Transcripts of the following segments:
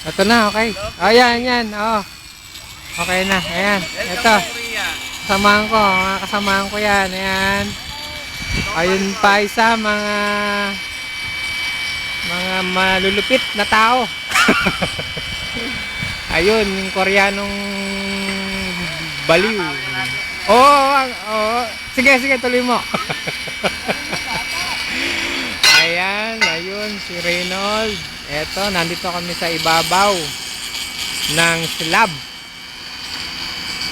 Ito na, okay. Oh, yan. Oh. Okay na, ayan. Ito. Kasamahan ko, mga kasamahan ko yan. Ayan. Ayun pa isa, mga malulupit na tao. Ayun, yung Koreanong baliw. Oo. Sige, tuloy mo. Ayun, si Reynold. Eto, nandito kami sa ibabaw ng slab.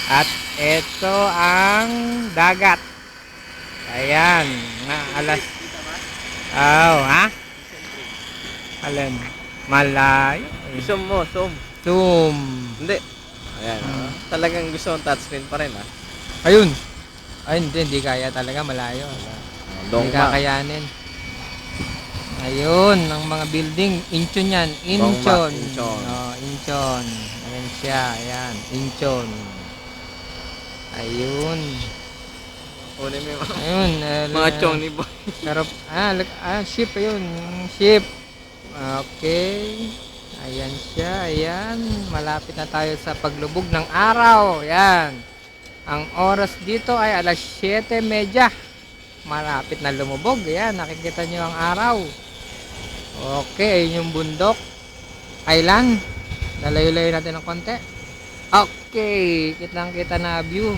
At ito ang dagat. Ayan, nga alas. Ha? Alin? Malayo. Zoom mo, zoom. Zoom. Hindi. Ayan. Talagang gusto kong touchscreen pa rin Ayun. Ay, hindi kaya talaga, malayo. Hindi kakayanin. Ayun, ng mga building, Incheon yan. Incheon. Oh, Incheon. Ayan siya, ayan. Incheon. Ayun. Ayun. Mga chong ni boy. Ship, ayun. Ship. Okay. Ayan siya, ayan. Malapit na tayo sa paglubog ng araw. Ayan. Ang oras dito ay alas 7:30. Malapit na lumubog. Ayan, nakikita nyo ang araw. Okay, ayun yung bundok. Island. Lalayo-layo natin ng konti. Okay, kitang-kita na view.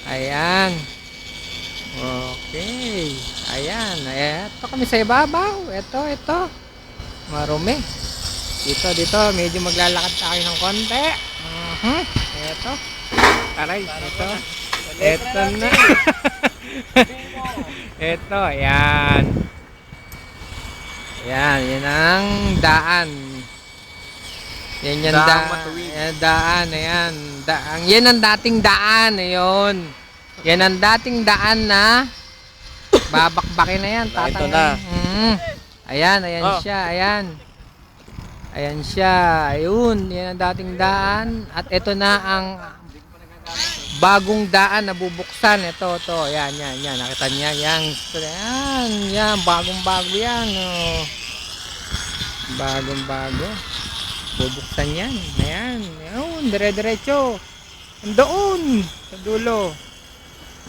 Ayan. Okay. Ayan. Ito kami sa ibabaw. Ito. Marumi. Dito. Medyo maglalakad tayo ng konti. Ito. Aray, ito. Ito na. Ito, ayan. Yan ang daan. Yan daan, ayan. Yan ang dating daan, ayun. Yan ang dating daan na babakbakin na yan. Ito na. Ayan siya, ayan. Ayan siya, ayun. Yan ang dating daan. At ito na ang bagong daan na bubuksan. Ito. Yan. Nakita niya, yan. Bagong-bago yan. Oh. Bagong-bago. Bubuksan yan. Ayan. Ayun, dire-diretso. Doon, sa dulo.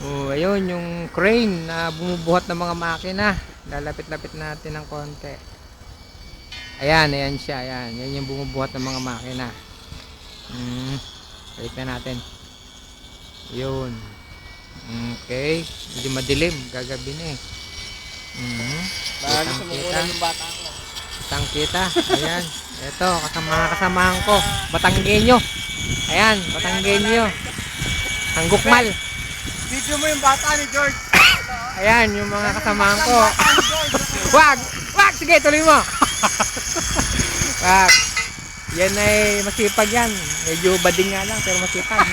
Oh, ayun, yung crane na bumubuhat ng mga makina. Lalapit-lapit natin ng konti. Ayan siya. Yan yung bumubuhat ng mga makina. Balik na natin. Yun. Okay. Hindi madilim. Gagabi na eh. Baka sumukulan yung bata ko. Kitang-kita. Ayan. Ito, kasamahan ko. Batanggenyo. Ayan, Batanggenyo. Ang gukmal. Video mo yung bata ni George. Ayan, yung mga kasamahan ko. Wag! Sige, tuloy mo. Wag. Yan ay masipag yan. Medyo bading nga lang, pero masipag.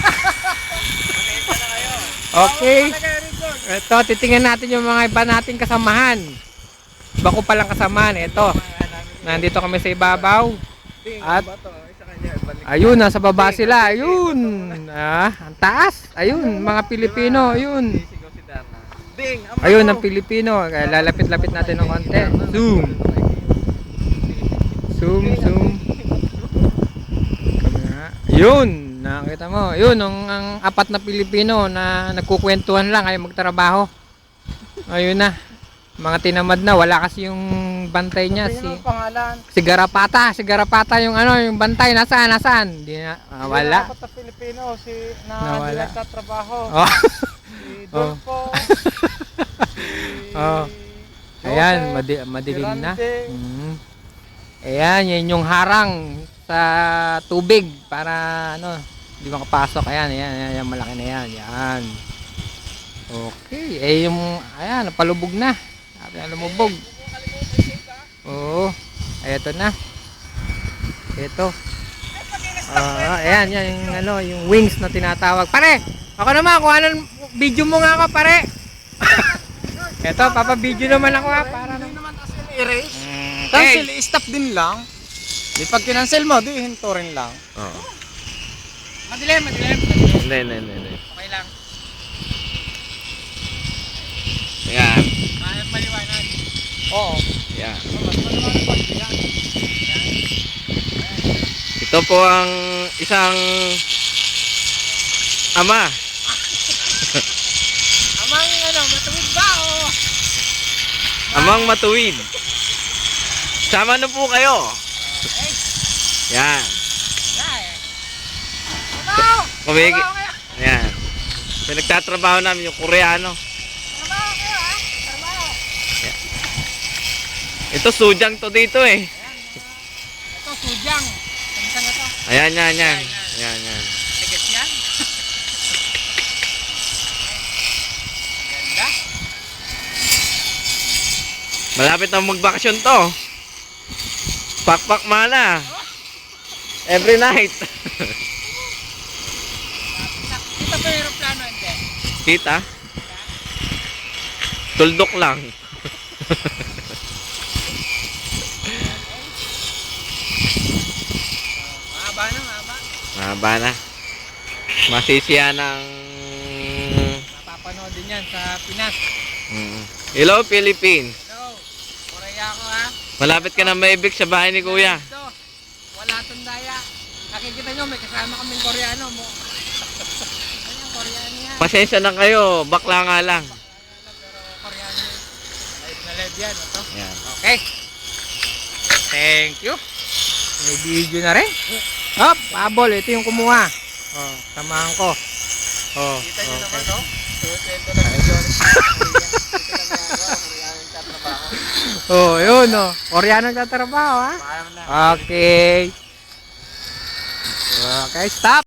Okay. Ito, titingnan natin yung mga iba nating kasamahan. Iba ko palang kasamahan. Ito. Nandito kami sa ibabaw. At ayun, nasa baba sila. Ayun. Ang taas. Ayun, mga Pilipino. Ayun. Ayun, ang Pilipino. Lalapit-lapit natin ng konti. Zoom. Ayun. Nakita mo. Ayun, ang apat na Pilipino na nagkukwentuhan lang ay magtrabaho. Ayun na. Mga tinamad na. Wala kasi yung bantay niya. Si Garapata yung yung bantay. Nasaan? Hindi na. Wala. Apat na Pilipino na nawala. nagtatrabaho. Si Dolpo. Ayan, madilim na. Ayan, yan yung harang sa tubig para hindi makapasok. Ayan, malaki na yan. Yan. Okay, ayan, napalubog na. Lumubog. Oo. Ito na. Ito. Ayan, yung wings na tinatawag. Pare, ako naman, kung anong video mo nga ako, pare. Ito, papa-video naman ako para Hindi naman kasi i-erase. Okay. Cancel, i-stop din lang. Di pag kinancel mo, di hinto rin lang. Oo. Madilim. Hindi. Okay lang. Ayan. Maliwanag. Oo. Ayan. Mas maliwanag pag yan. Ito po ang isang ama. Amang ano, matuwid ba o? Amang matuwid. Sama na po kayo. Yan. Trabaho! Kumigi. Trabaho kayo! Yan. Pinagtatrabaho namin yung Koreano. Trabaho kayo ha! Trabaho! Ito sudyang to dito eh. Ito, sudyang. Kamusta na to? Ayan, yan, yan. Ayan, yan. Tigas yan? Ganda. Malapit na magbakasyon to. Pakpak mana. Every night. Ito pa yung aeroplano, hindi. Kita? Tuldok lang. Mahaba na, mahaba. Mahaba na. Masisiya ng... Mapapanood din yan sa Pinas. Hello, Philippines. So, Korea ko ha. Malapit ka na maibig sa bahay ni Kuya. Ito, wala tong daya. Nakikita nyo, may kasama kaming Koreano mo. Ayan, Koreano yan. Pasensya na kayo, bakla nga lang. Pero Koreano yun. Live na live yan. Ito. Yan. Okay. Thank you. May video na rin. Hop, Pabol, ito yung kumuha. Oh, samahan ko. Oh, Kita nyo okay. naman, no? Tuwento na video. Oh, yun oh. Koreano nagtatrabaho ha. Paalam na. Okay. Okay, stop.